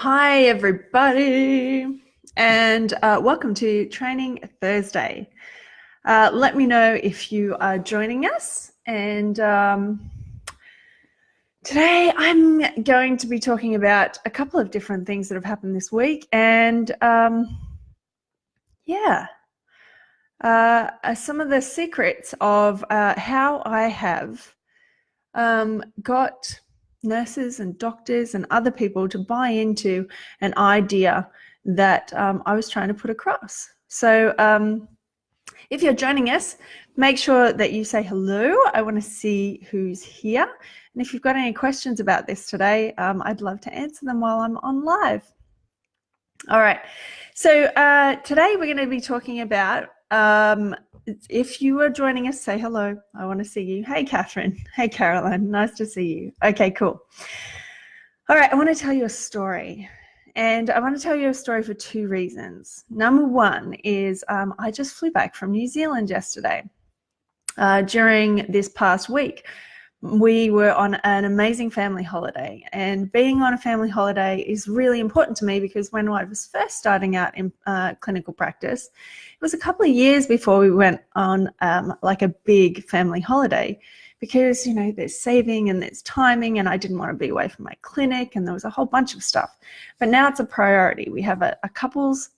Hi, everybody, and welcome to Training Thursday. Let me know if you are joining us. And today I'm going to be talking about a couple of different things that have happened this week. And some of the secrets of how I have got nurses and doctors and other people to buy into an idea that I was trying to put across. So if you're joining us, make sure that you say hello. I want to see who's here. And if you've got any questions about this today, I'd love to answer them while I'm on live. All right. So today we're going to be talking about if you are joining us, say hello. I want to see you. Hey, Catherine. Hey, Caroline. Nice to see you. Okay, cool. All right, I want to tell you a story. And I want to tell you a story for two reasons. Number one is I just flew back from New Zealand yesterday. During this past week, we were on an amazing family holiday, and being on a family holiday is really important to me because when I was first starting out in clinical practice, it was a couple of years before we went on like a big family holiday because, you know, there's saving and there's timing, and I didn't want to be away from my clinic, and there was a whole bunch of stuff. But now it's a priority. We have a couples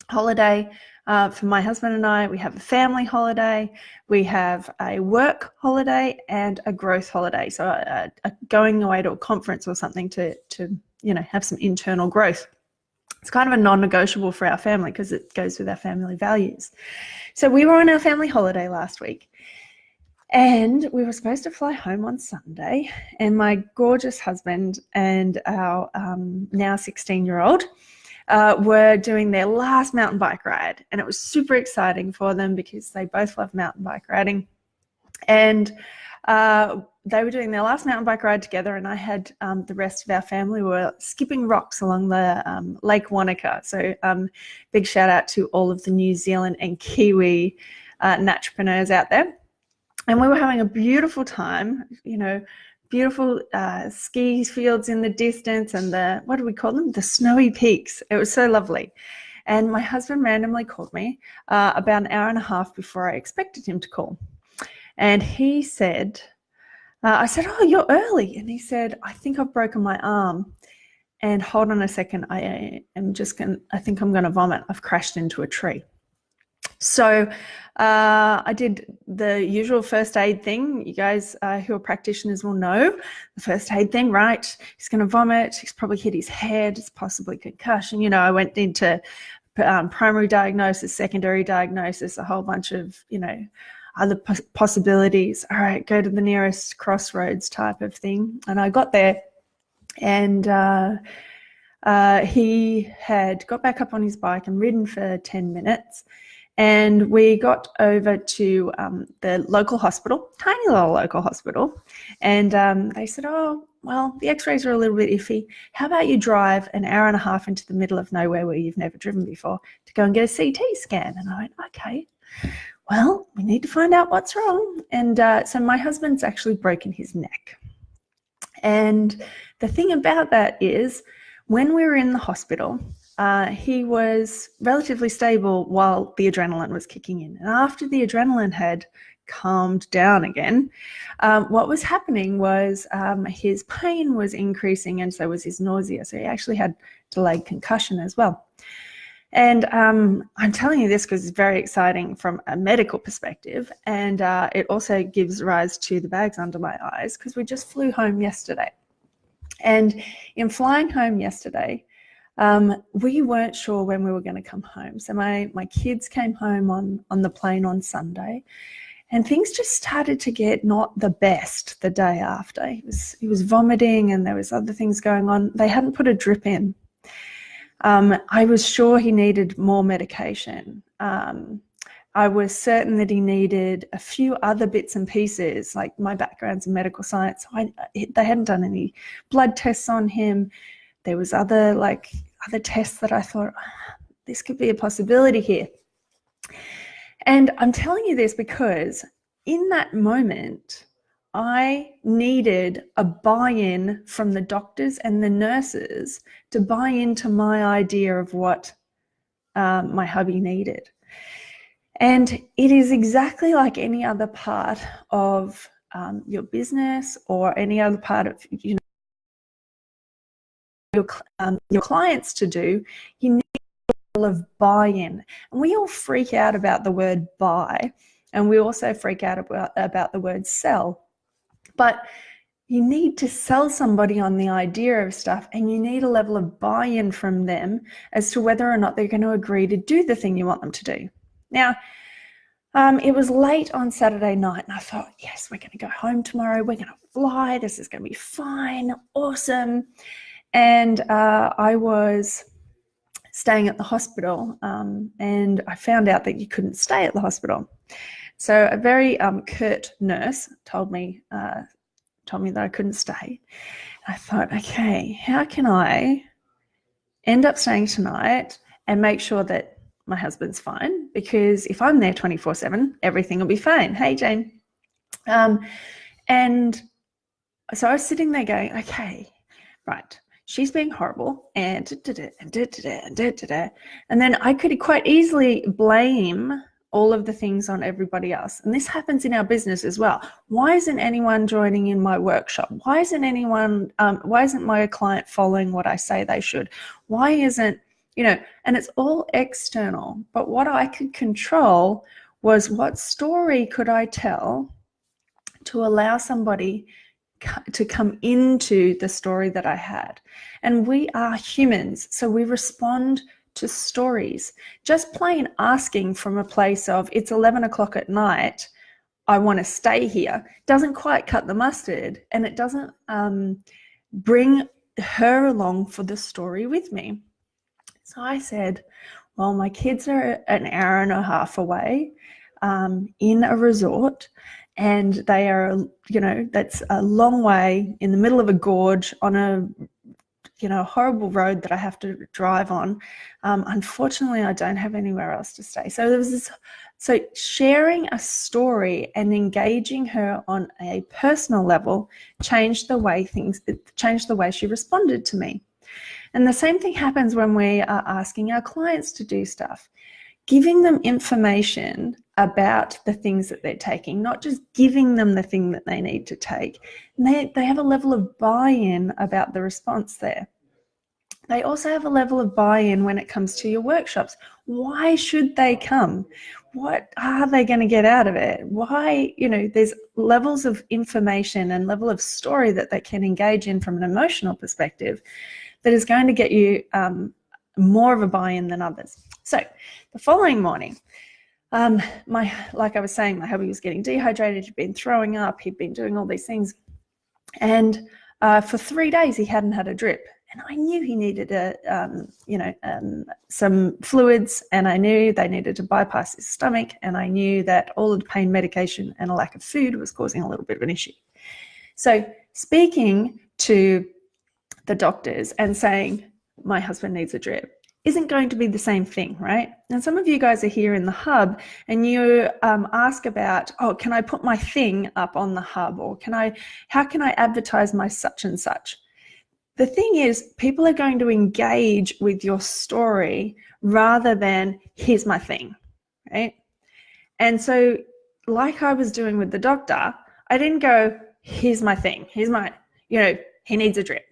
holiday for my husband and I. We have a family holiday, we have a work holiday, and a growth holiday. So going away to a conference or something to you know, have some internal growth. It's kind of a non-negotiable for our family because it goes with our family values. So we were on our family holiday last week, and we were supposed to fly home on Sunday, and my gorgeous husband and our now 16-year-old were doing their last mountain bike ride, and it was super exciting for them because they both love mountain bike riding. And they were doing their last mountain bike ride together, and I had the rest of our family were skipping rocks along the Lake Wanaka. So big shout out to all of the New Zealand and Kiwi naturepreneurs out there. And we were having a beautiful time, you know, beautiful ski fields in the distance, and the, what do we call them? The snowy peaks. It was so lovely. And my husband randomly called me about an hour and a half before I expected him to call. And he said, I said, "Oh, you're early." And he said, "I think I've broken my arm. And hold on a second, I think I'm going to vomit. I've crashed into a tree." So I did the usual first aid thing. You guys who are practitioners will know the first aid thing, right? He's going to vomit. He's probably hit his head. It's possibly concussion. You know, I went into primary diagnosis, secondary diagnosis, a whole bunch of, you know, other possibilities. All right, go to the nearest crossroads type of thing. And I got there, and he had got back up on his bike and ridden for 10 minutes. And we got over to the local hospital, tiny little local hospital, and they said, "Oh, well, the x-rays are a little bit iffy. How about you drive an hour and a half into the middle of nowhere where you've never driven before to go and get a CT scan?" And I went, "Okay, well, we need to find out what's wrong." And so my husband's actually broken his neck. And the thing about that is, when we were in the hospital, he was relatively stable while the adrenaline was kicking in. And after the adrenaline had calmed down again, what was happening was his pain was increasing, and so was his nausea. So he actually had delayed concussion as well. And I'm telling you this because it's very exciting from a medical perspective, and it also gives rise to the bags under my eyes because we just flew home yesterday. And in flying home yesterday, we weren't sure when we were going to come home. So my kids came home on the plane on Sunday, and things just started to get not the best the day after. He was vomiting, and there was other things going on. They hadn't put a drip in. I was sure he needed more medication. I was certain that he needed a few other bits and pieces, like my background's in medical science. So they hadn't done any blood tests on him. There was other tests that I thought, this could be a possibility here. And I'm telling you this because in that moment, I needed a buy-in from the doctors and the nurses to buy into my idea of what my hubby needed. And it is exactly like any other part of your business or any other part of your clients to do. You need a level of buy-in, and we all freak out about the word buy, and we also freak out about the word sell. But you need to sell somebody on the idea of stuff, and you need a level of buy-in from them as to whether or not they're going to agree to do the thing you want them to do. Now, it was late on Saturday night, and I thought, yes, we're going to go home tomorrow. We're going to fly. This is going to be fine. Awesome. And I was staying at the hospital, and I found out that you couldn't stay at the hospital. So a very curt nurse told me that I couldn't stay. I thought, okay, how can I end up staying tonight and make sure that my husband's fine? Because if I'm there 24/7, everything will be fine. Hey, Jane. And so I was sitting there going, okay, right, she's being horrible, and then I could quite easily blame all of the things on everybody else. And this happens in our business as well. Why isn't anyone joining in my workshop? Why isn't my client following what I say they should? Why isn't, and it's all external. But what I could control was what story could I tell to allow somebody to come into the story that I had. And we are humans, so we respond to stories. Just plain asking from a place of, it's 11 o'clock at night, I want to stay here, doesn't quite cut the mustard, and it doesn't bring her along for the story with me. So I said, well, my kids are an hour and a half away in a resort, and they are, that's a long way in the middle of a gorge on a horrible road that I have to drive on. Unfortunately, I don't have anywhere else to stay. So there was this. So sharing a story and engaging her on a personal level changed the way she responded to me. And the same thing happens when we are asking our clients to do stuff. Giving them information about the things that they're taking, not just giving them the thing that they need to take. And they have a level of buy-in about the response there. They also have a level of buy-in when it comes to your workshops. Why should they come? What are they going to get out of it? Why, there's levels of information and level of story that they can engage in from an emotional perspective that is going to get you more of a buy-in than others. So the following morning, like I was saying, my hubby was getting dehydrated, he'd been throwing up, he'd been doing all these things. And for 3 days, he hadn't had a drip. And I knew he needed some fluids, and I knew they needed to bypass his stomach, and I knew that all of the pain medication and a lack of food was causing a little bit of an issue. So speaking to the doctors and saying, my husband needs a drip, isn't going to be the same thing, right? And some of you guys are here in the hub and you ask about, can I put my thing up on the hub? Or how can I advertise my such and such? The thing is, people are going to engage with your story rather than, here's my thing, right? And so like I was doing with the doctor, I didn't go, here's my thing, here's my, he needs a drip.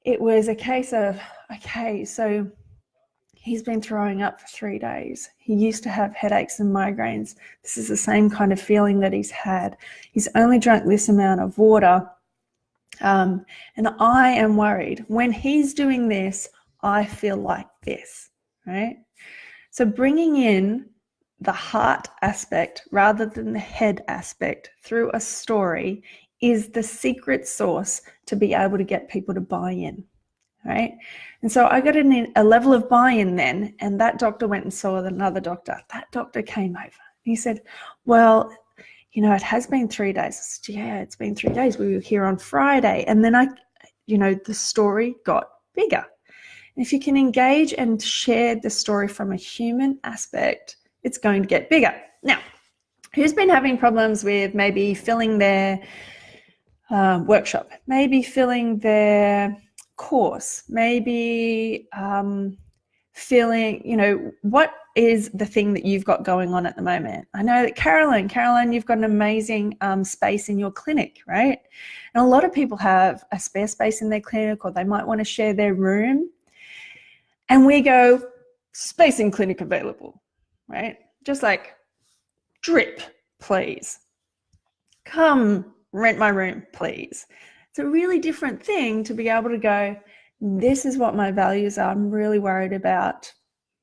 It was a case of, okay, so he's been throwing up for 3 days. He used to have headaches and migraines. This is the same kind of feeling that he's had. He's only drunk this amount of water. And I am worried. When he's doing this, I feel like this, right? So bringing in the heart aspect rather than the head aspect through a story is the secret sauce to be able to get people to buy in, right? And so I got a level of buy-in then, and that doctor went and saw another doctor. That doctor came over. He said, well, it has been 3 days. I said, yeah, it's been 3 days. We were here on Friday. And then the story got bigger. And if you can engage and share the story from a human aspect, it's going to get bigger. Now, who's been having problems with maybe filling their workshop, maybe filling their course, maybe feeling, what is the thing that you've got going on at the moment? I know that Caroline, you've got an amazing space in your clinic, right? And a lot of people have a spare space in their clinic, or they might want to share their room. And we go, space in clinic available, right? Just like, drip, please. Come rent my room, please. It's a really different thing to be able to go, this is what my values are. I'm really worried about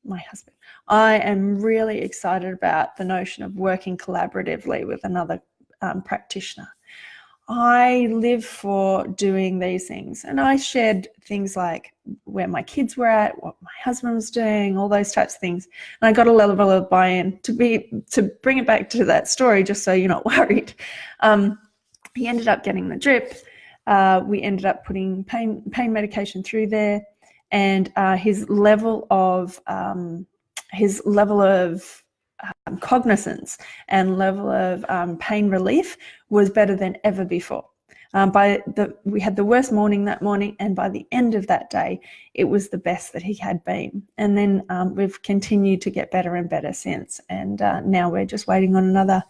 my husband. I am really excited about the notion of working collaboratively with another practitioner. I live for doing these things. And I shared things like where my kids were at, what my husband was doing, all those types of things. And I got a level of buy-in to bring it back to that story, just so you're not worried. He ended up getting the drip. We ended up putting pain medication through there, and his level of cognizance and level of pain relief was better than ever before. We had the worst morning that morning, and by the end of that day, it was the best that he had been. And then we've continued to get better and better since. And now we're just waiting on another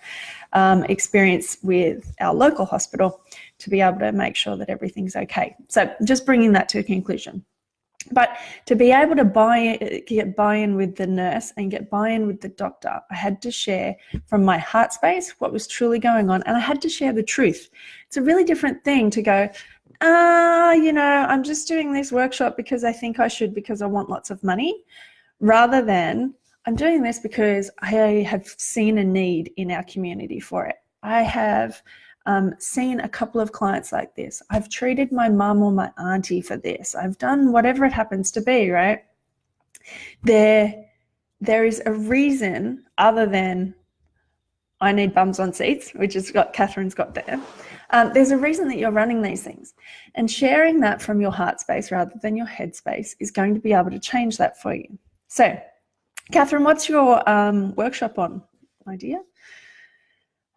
experience with our local hospital to be able to make sure that everything's okay. So just bringing that to a conclusion. But to be able to get buy-in with the nurse and get buy-in with the doctor, I had to share from my heart space what was truly going on, and I had to share the truth. It's a really different thing to go, I'm just doing this workshop because I think I should, because I want lots of money, rather than I'm doing this because I have seen a need in our community for it. I have seen a couple of clients like this. I've treated my mum or my auntie for this. I've done whatever it happens to be, right? There is a reason other than I need bums on seats, which is what Catherine's got there. There's a reason that you're running these things. And sharing that from your heart space rather than your head space is going to be able to change that for you. So, Catherine, what's your workshop on? Idea?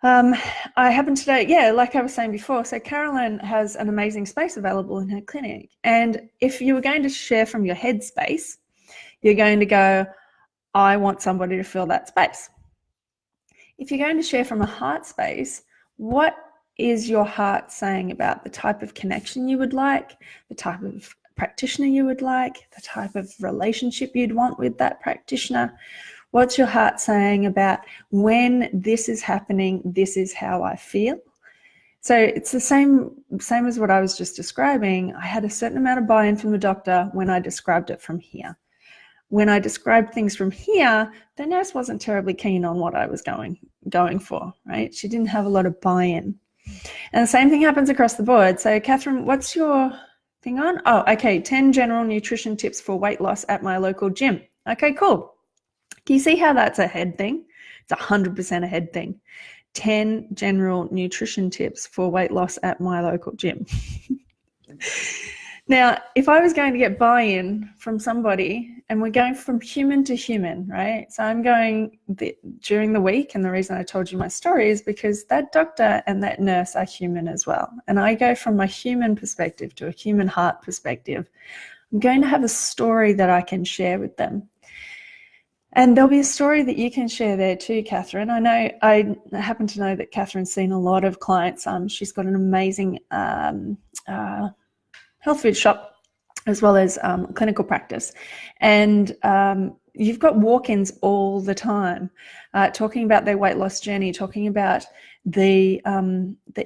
I happen to know, like I was saying before, so Caroline has an amazing space available in her clinic. And if you were going to share from your head space, you're going to go, I want somebody to fill that space. If you're going to share from a heart space, what is your heart saying about the type of connection you would like, the type of practitioner you would like, the type of relationship you'd want with that practitioner? What's your heart saying about when this is happening, this is how I feel? So it's the same as what I was just describing. I had a certain amount of buy-in from the doctor when I described it from here. When I described things from here, the nurse wasn't terribly keen on what I was going for, right? She didn't have a lot of buy-in. And the same thing happens across the board. So Catherine, what's your thing on? Oh, okay, 10 general nutrition tips for weight loss at my local gym. Okay, cool. Can you see how that's a head thing? It's 100% a head thing. 10 general nutrition tips for weight loss at my local gym. Now, if I was going to get buy-in from somebody, and we're going from human to human, right? So I'm going during the week, and the reason I told you my story is because that doctor and that nurse are human as well. And I go from a human perspective to a human heart perspective. I'm going to have a story that I can share with them. And there'll be a story that you can share there too, Catherine. I happen to know that Catherine's seen a lot of clients. She's got an amazing health food shop as well as clinical practice. And you've got walk-ins all the time talking about their weight loss journey, talking about the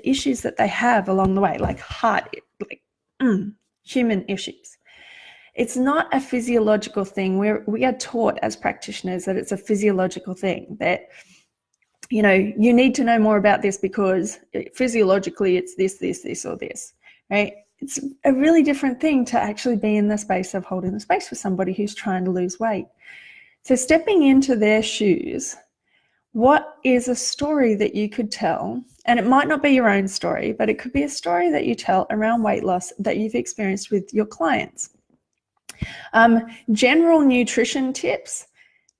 issues that they have along the way, like human issues. It's not a physiological thing. We are taught as practitioners that it's a physiological thing, that, you need to know more about this because physiologically it's this, or this, right? It's a really different thing to actually be in the space of holding the space for somebody who's trying to lose weight. So stepping into their shoes, what is a story that you could tell? And it might not be your own story, but it could be a story that you tell around weight loss that you've experienced with your clients. General nutrition tips.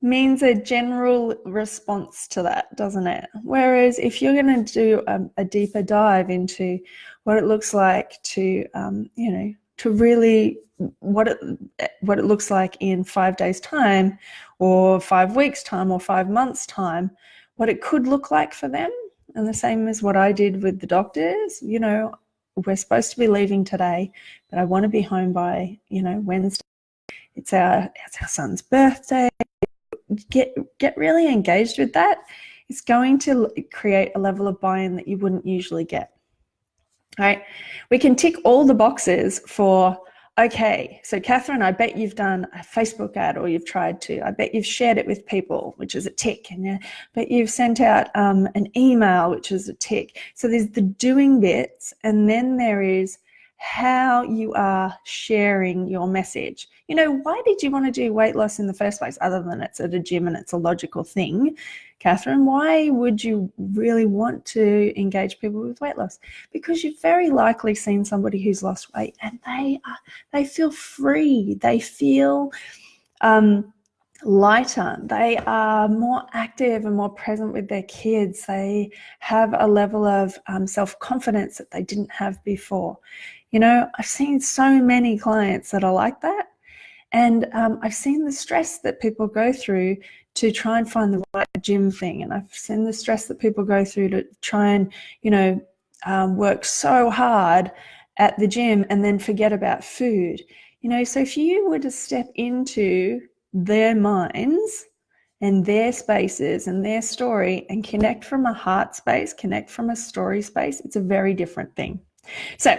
means a general response to that, doesn't it? Whereas if you're going to do a deeper dive into what it looks like to, to really what it looks like in 5 days' time, or 5 weeks' time, or 5 months' time, what it could look like for them, and the same as what I did with the doctors. We're supposed to be leaving today, but I want to be home by, Wednesday. It's our son's birthday. Get really engaged with that. It's going to create a level of buy-in that you wouldn't usually get. All right, we can tick all the boxes for, okay, so Catherine, I bet you've done a Facebook ad, or you've tried to. I bet you've shared it with people, which is a tick. And I bet you've sent out an email, which is a tick. So there's the doing bits, and then there is how you are sharing your message. Why did you want to do weight loss in the first place, other than it's at a gym and it's a logical thing? Catherine, why would you really want to engage people with weight loss? Because you've very likely seen somebody who's lost weight, and they feel free. They feel lighter. They are more active and more present with their kids. They have a level of self-confidence that they didn't have before. I've seen so many clients that are like that. And I've seen the stress that people go through to try and find the right gym thing. And I've seen the stress that people go through to try and, work so hard at the gym and then forget about food. So if you were to step into their minds and their spaces and their story and connect from a heart space, connect from a story space, it's a very different thing. So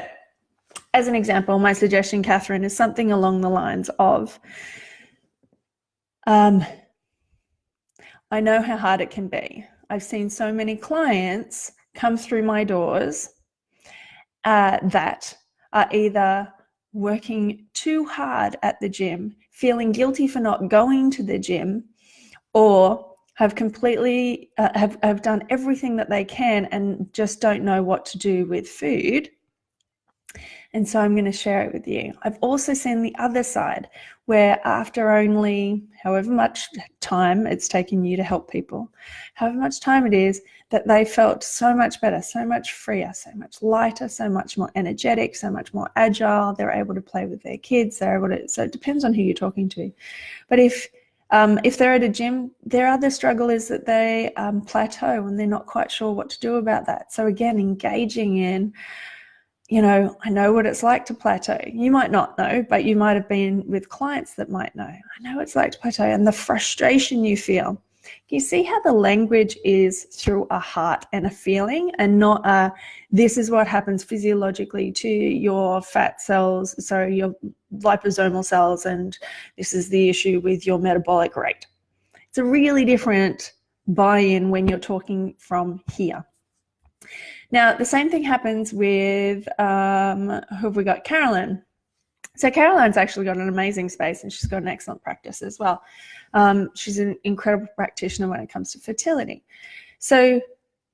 as an example, my suggestion, Catherine, is something along the lines of, I know how hard it can be. I've seen so many clients come through my doors that are either working too hard at the gym, feeling guilty for not going to the gym, or have completely have done everything that they can and just don't know what to do with food. And so I'm going to share it with you. I've also seen the other side, where after only however much time it's taken you to help people, however much time it is, that they felt so much better, so much freer, so much lighter, so much more energetic, so much more agile. They're able to play with their kids. They're able to, so it depends on who you're talking to. But if they're at a gym, their other struggle is that they plateau and they're not quite sure what to do about that. So again, engaging in, I know what it's like to plateau. You might not know, but you might have been with clients that might know. I know what it's like to plateau, and the frustration you feel. You see how the language is through a heart and a feeling, and not a, this is what happens physiologically to your fat cells, so your liposomal cells, and this is the issue with your metabolic rate. It's a really different buy-in when you're talking from here. Now, the same thing happens with, who have we got? Carolyn. So Caroline's actually got an amazing space, and she's got an excellent practice as well. She's an incredible practitioner when it comes to fertility. So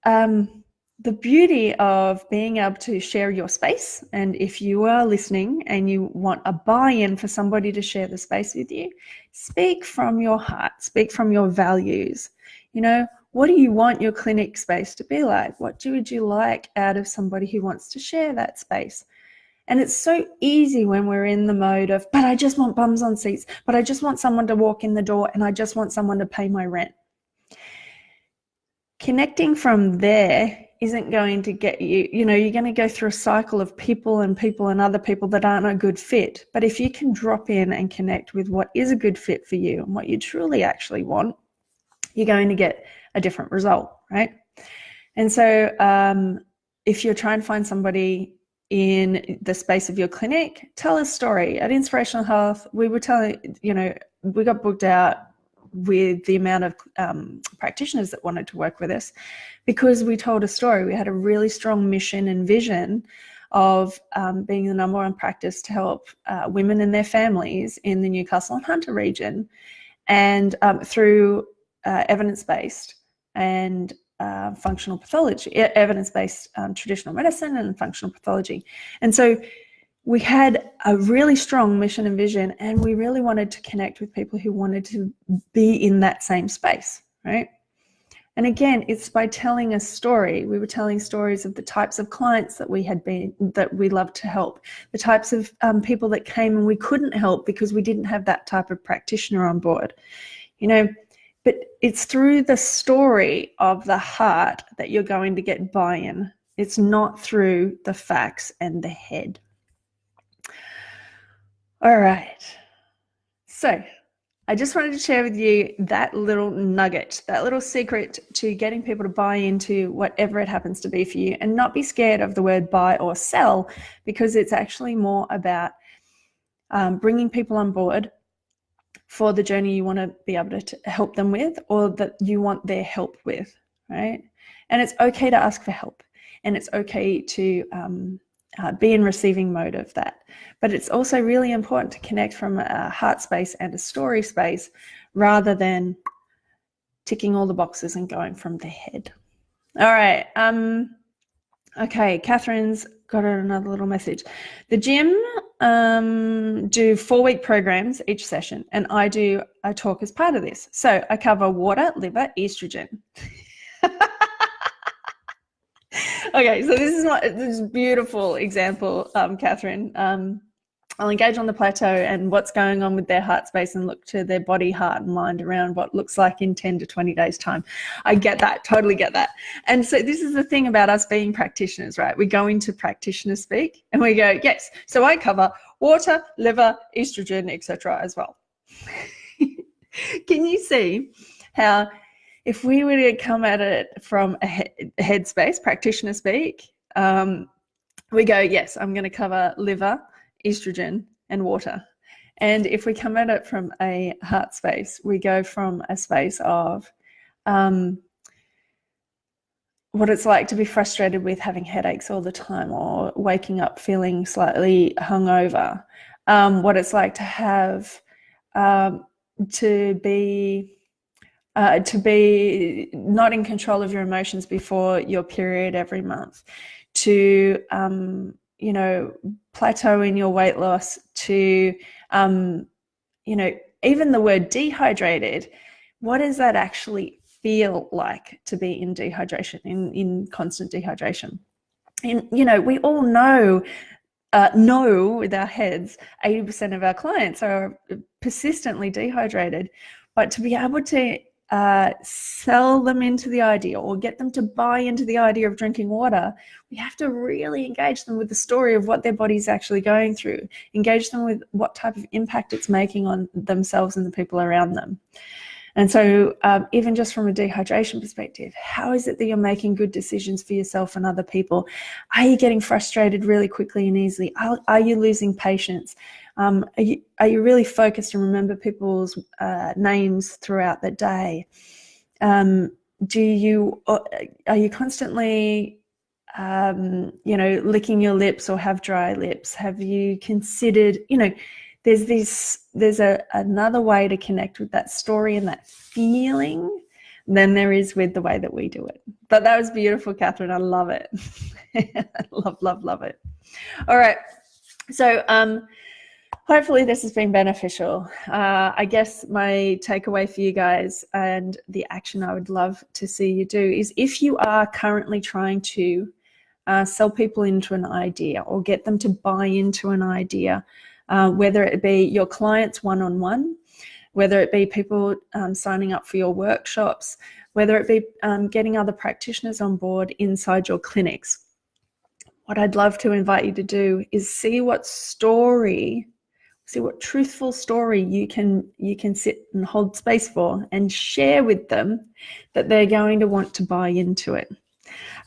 the beauty of being able to share your space, and if you are listening and you want a buy-in for somebody to share the space with you, speak from your heart, speak from your values. What do you want your clinic space to be like? What would you like out of somebody who wants to share that space? And it's so easy when we're in the mode of, but I just want bums on seats, but I just want someone to walk in the door, and I just want someone to pay my rent. Connecting from there isn't going to get you, you're going to go through a cycle of people and other people that aren't a good fit. But if you can drop in and connect with what is a good fit for you and what you truly actually want, you're going to get a different result, right? And so if you're trying to find somebody in the space of your clinic, tell a story. At Inspirational Health, we were telling, we got booked out with the amount of practitioners that wanted to work with us because we told a story. We had a really strong mission and vision of being the number one practice to help women and their families in the Newcastle and Hunter region, and through evidence-based and functional pathology, evidence-based traditional medicine and functional pathology. And so we had a really strong mission and vision, and we really wanted to connect with people who wanted to be in that same space, right? And again, it's by telling a story. We were telling stories of the types of clients that we loved to help, the types of people that came and we couldn't help because we didn't have that type of practitioner on board, but it's through the story of the heart that you're going to get buy-in. It's not through the facts and the head. All right. So I just wanted to share with you that little nugget, that little secret to getting people to buy into whatever it happens to be for you, and not be scared of the word buy or sell, because it's actually more about bringing people on board for the journey you want to be able to help them with, or that you want their help with, right? And it's okay to ask for help, and it's okay to be in receiving mode of that. But it's also really important to connect from a heart space and a story space, rather than ticking all the boxes and going from the head. All right. Okay, Catherine's got another little message. The gym do 4-week programs each session, and I do a talk as part of this. So I cover water, liver, estrogen. Okay, so this is a beautiful example, Catherine. I'll engage on the plateau and what's going on with their heart space, and look to their body, heart, and mind around what looks like in 10 to 20 days' time. I get that, totally get that. And so this is the thing about us being practitioners, right? We go into practitioner speak and we go, yes, so I cover water, liver, estrogen, etc. as well. Can you see how, if we were to come at it from a headspace, practitioner speak, we go, yes, I'm going to cover liver, estrogen, and water. And if we come at it from a heart space, we go from a space of what it's like to be frustrated with having headaches all the time, or waking up feeling slightly hungover, what it's like to have to be not in control of your emotions before your period every month, to plateau in your weight loss, to even the word dehydrated. What does that actually feel like to be in dehydration, in constant dehydration? And we all know with our heads 80% of our clients are persistently dehydrated, but to be able to sell them into the idea, or get them to buy into the idea of drinking water, we have to really engage them with the story of what their body's actually going through, engage them with what type of impact it's making on themselves and the people around them. And so even just from a dehydration perspective, how is it that you're making good decisions for yourself and other people? Are you getting frustrated really quickly and easily? Are you losing patience? Are you really focused and remember people's names throughout the day? Are you constantly licking your lips, or have dry lips? Have you considered, there's another way to connect with that story and that feeling than there is with the way that we do it. But that was beautiful, Catherine. I love it. love it. All right. So hopefully this has been beneficial. I guess my takeaway for you guys, and the action I would love to see you do, is if you are currently trying to sell people into an idea, or get them to buy into an idea, whether it be your clients one-on-one, whether it be people signing up for your workshops, whether it be getting other practitioners on board inside your clinics, what I'd love to invite you to do is see what truthful story you can sit and hold space for, and share with them that they're going to want to buy into it.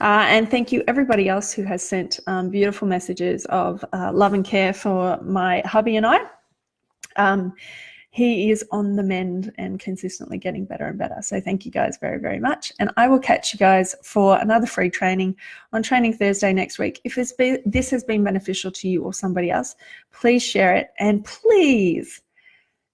And thank you everybody else who has sent beautiful messages of love and care for my hubby and I. He is on the mend and consistently getting better and better. So thank you guys very, very much. And I will catch you guys for another free training on Training Thursday next week. If this has been beneficial to you or somebody else, please share it. And please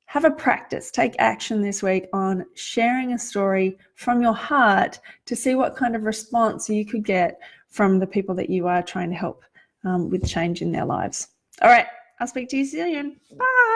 have a practice. Take action this week on sharing a story from your heart to see what kind of response you could get from the people that you are trying to help with change in their lives. All right. I'll speak to you soon. Bye.